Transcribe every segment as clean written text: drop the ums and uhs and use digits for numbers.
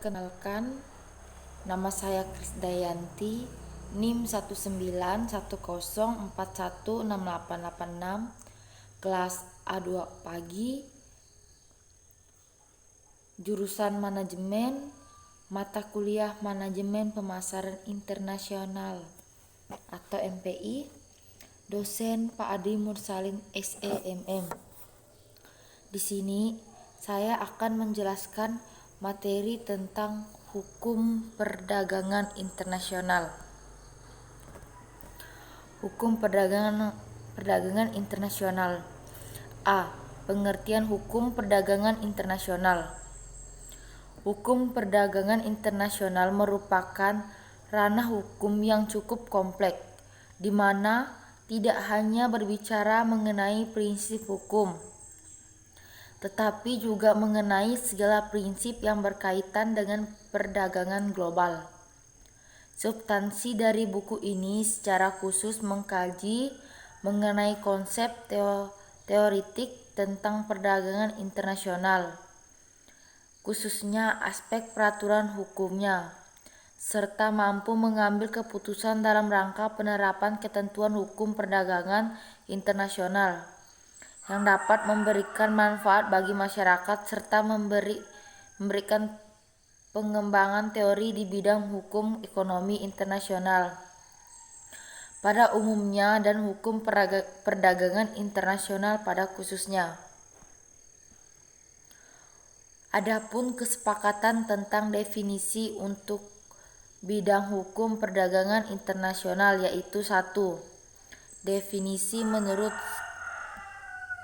Perkenalkan, nama saya Krisdayanti, NIM 19104168886, kelas A2 pagi, jurusan manajemen, mata kuliah manajemen pemasaran internasional atau MPI, dosen Pak Adi Mursalin SEMM. Di sini saya akan menjelaskan materi tentang hukum perdagangan internasional. Hukum perdagangan internasional. A. Pengertian hukum perdagangan internasional. Hukum perdagangan internasional merupakan ranah hukum yang cukup kompleks, di mana tidak hanya berbicara mengenai prinsip hukum, tetapi juga mengenai segala prinsip yang berkaitan dengan perdagangan global. Substansi dari buku ini secara khusus mengkaji mengenai konsep teoritik tentang perdagangan internasional, khususnya aspek peraturan hukumnya, serta mampu mengambil keputusan dalam rangka penerapan ketentuan hukum perdagangan internasional yang dapat memberikan manfaat bagi masyarakat serta memberikan pengembangan teori di bidang hukum ekonomi internasional pada umumnya dan hukum perdagangan internasional pada khususnya. Adapun kesepakatan tentang definisi untuk bidang hukum perdagangan internasional yaitu 1. Definisi menurut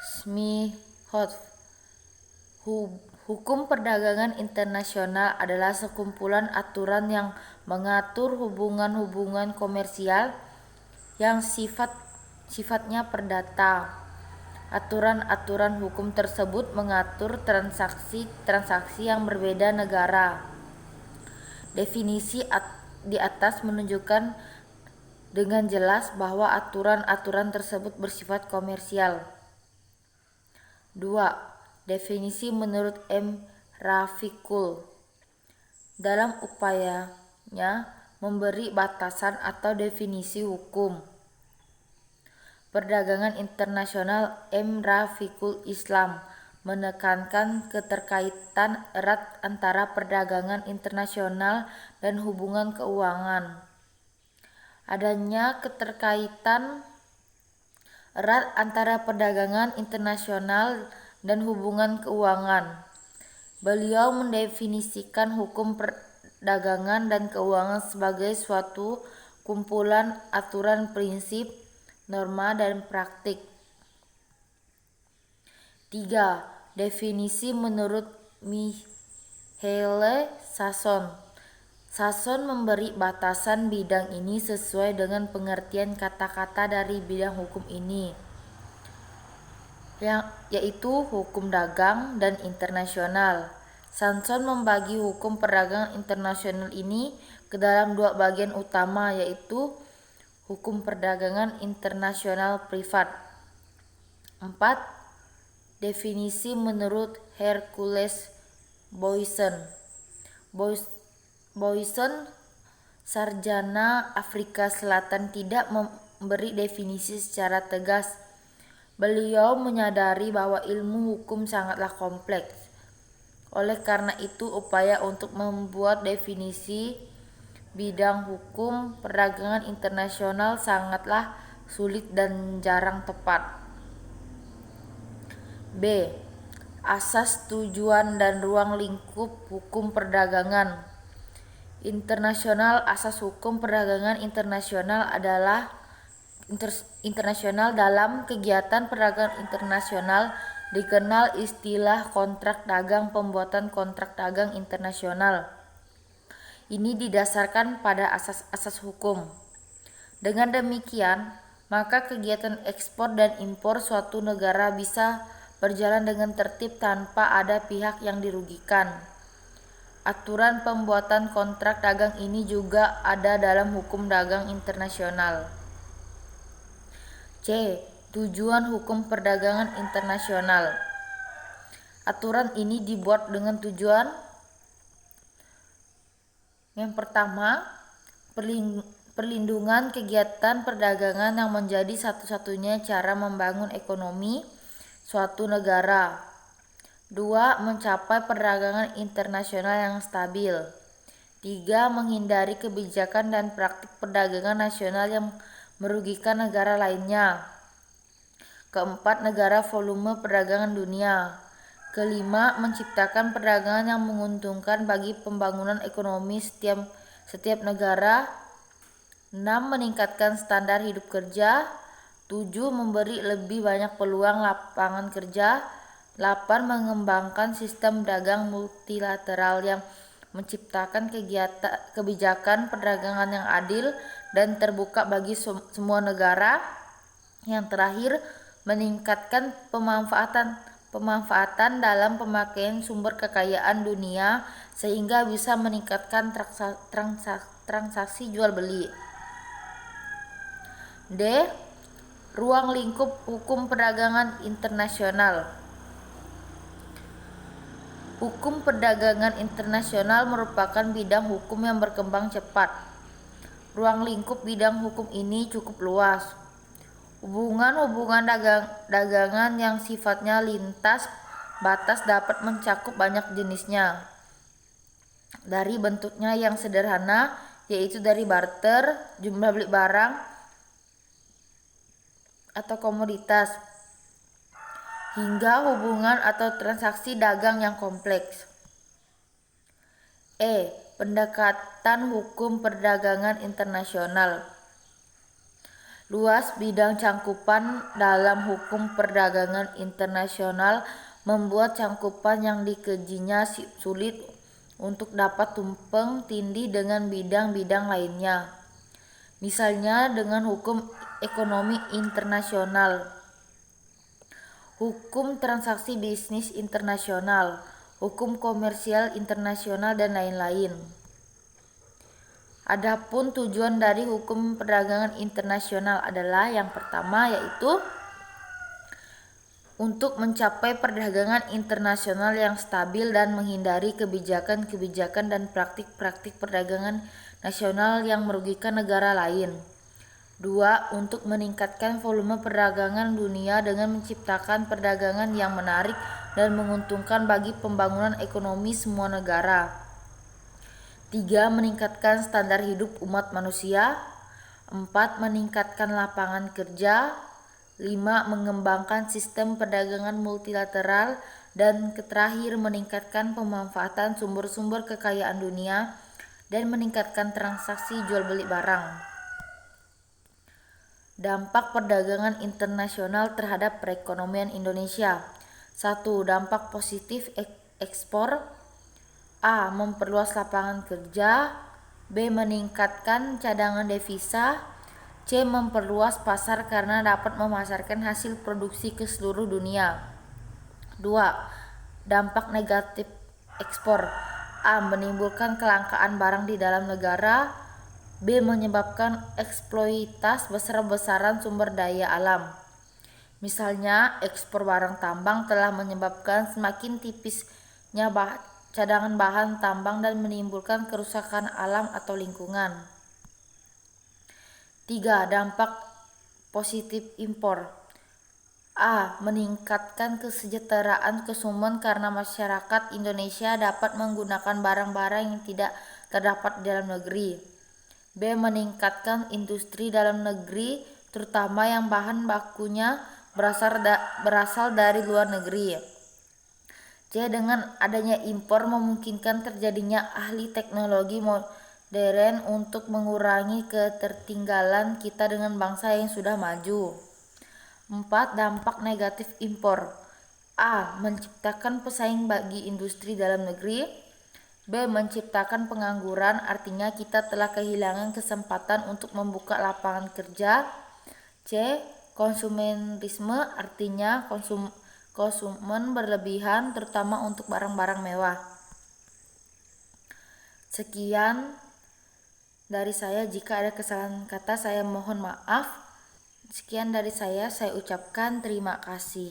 Smith-Holt. Hukum perdagangan internasional adalah sekumpulan aturan yang mengatur hubungan-hubungan komersial yang sifatnya perdata. Aturan-aturan hukum tersebut mengatur transaksi yang berbeda negara. Definisi di atas menunjukkan dengan jelas bahwa aturan-aturan tersebut bersifat komersial. 2. Definisi menurut M. Rafiqul. Dalam upayanya memberi batasan atau definisi hukum perdagangan internasional, M. Rafiqul Islam menekankan keterkaitan erat antara perdagangan internasional dan hubungan keuangan. Adanya keterkaitan erat antara perdagangan internasional dan hubungan keuangan. Beliau mendefinisikan hukum perdagangan dan keuangan sebagai suatu kumpulan aturan, prinsip, norma, dan praktik. 3. Definisi menurut Mihaly Sasson. Sasson memberi batasan bidang ini sesuai dengan pengertian kata-kata dari bidang hukum ini, yaitu hukum dagang dan internasional. Sasson membagi hukum perdagangan internasional ini ke dalam dua bagian utama, yaitu hukum perdagangan internasional privat. 4. Definisi menurut Hercules Boysen. Boysen, sarjana Afrika Selatan, tidak memberi definisi secara tegas. Beliau menyadari bahwa ilmu hukum sangatlah kompleks. Oleh karena itu, upaya untuk membuat definisi bidang hukum perdagangan internasional sangatlah sulit dan jarang tepat. B. Asas, tujuan, dan ruang lingkup hukum perdagangan internasional. Asas hukum perdagangan internasional adalah internasional dalam kegiatan perdagangan internasional dikenal istilah kontrak dagang. Pembuatan kontrak dagang internasional ini didasarkan pada asas-asas hukum. Dengan demikian, maka kegiatan ekspor dan impor suatu negara bisa berjalan dengan tertib tanpa ada pihak yang dirugikan. Aturan pembuatan kontrak dagang ini juga ada dalam hukum dagang internasional. C. Tujuan hukum perdagangan internasional. Aturan ini dibuat dengan tujuan Yang pertama, perlindungan kegiatan perdagangan yang menjadi satu-satunya cara membangun ekonomi suatu negara. 2. Mencapai perdagangan internasional yang stabil. 3. Menghindari kebijakan dan praktik perdagangan nasional yang merugikan negara lainnya. Keempat, negara volume perdagangan dunia. Kelima, menciptakan perdagangan yang menguntungkan bagi pembangunan ekonomi setiap negara. 6. Meningkatkan standar hidup kerja. 7. Memberi lebih banyak peluang lapangan kerja. 8. Mengembangkan sistem dagang multilateral yang menciptakan kebijakan perdagangan yang adil dan terbuka bagi semua negara. Yang terakhir, meningkatkan pemanfaatan dalam pemakaian sumber kekayaan dunia sehingga bisa meningkatkan transaksi jual beli. D. Ruang lingkup hukum perdagangan internasional. Hukum perdagangan internasional merupakan bidang hukum yang berkembang cepat. Ruang lingkup bidang hukum ini cukup luas. Hubungan dagangan yang sifatnya lintas batas dapat mencakup banyak jenisnya. Dari bentuknya yang sederhana, yaitu dari barter, jumlah beli barang atau komoditas, hingga hubungan atau transaksi dagang yang kompleks. E. Pendekatan hukum perdagangan internasional. Luas bidang cangkupan dalam hukum perdagangan internasional membuat cangkupan yang dikajinya sulit untuk dapat tumpang tindih dengan bidang-bidang lainnya. Misalnya dengan hukum ekonomi internasional, hukum transaksi bisnis internasional, hukum komersial internasional, dan lain-lain. Adapun tujuan dari hukum perdagangan internasional adalah yang pertama, yaitu untuk mencapai perdagangan internasional yang stabil dan menghindari kebijakan-kebijakan dan praktik-praktik perdagangan nasional yang merugikan negara lain. 2. Untuk meningkatkan volume perdagangan dunia dengan menciptakan perdagangan yang menarik dan menguntungkan bagi pembangunan ekonomi semua negara. 3. Meningkatkan standar hidup umat manusia. 4. Meningkatkan lapangan kerja. 5. Mengembangkan sistem perdagangan multilateral. Dan terakhir, meningkatkan pemanfaatan sumber-sumber kekayaan dunia dan meningkatkan transaksi jual beli barang. Dampak perdagangan internasional terhadap perekonomian Indonesia. 1. Dampak positif ekspor. A. Memperluas lapangan kerja. B. Meningkatkan cadangan devisa. C. Memperluas pasar karena dapat memasarkan hasil produksi ke seluruh dunia. 2. Dampak negatif ekspor. A. Menimbulkan kelangkaan barang di dalam negara. B. Menyebabkan eksploitasi besar-besaran sumber daya alam. Misalnya, ekspor barang tambang telah menyebabkan semakin tipisnya cadangan bahan tambang dan menimbulkan kerusakan alam atau lingkungan. 3. Dampak positif impor. A. Meningkatkan kesejahteraan konsumen karena masyarakat Indonesia dapat menggunakan barang-barang yang tidak terdapat di dalam negeri. B. Meningkatkan industri dalam negeri, terutama yang bahan bakunya berasal dari luar negeri. C. Dengan adanya impor memungkinkan terjadinya ahli teknologi modern untuk mengurangi ketertinggalan kita dengan bangsa yang sudah maju. 4. Dampak negatif impor. A. Menciptakan pesaing bagi industri dalam negeri. B. Menciptakan pengangguran, artinya kita telah kehilangan kesempatan untuk membuka lapangan kerja. C. Konsumerisme, artinya konsumen berlebihan, terutama untuk barang-barang mewah. Sekian dari saya, jika ada kesalahan kata saya mohon maaf. Sekian dari saya ucapkan terima kasih.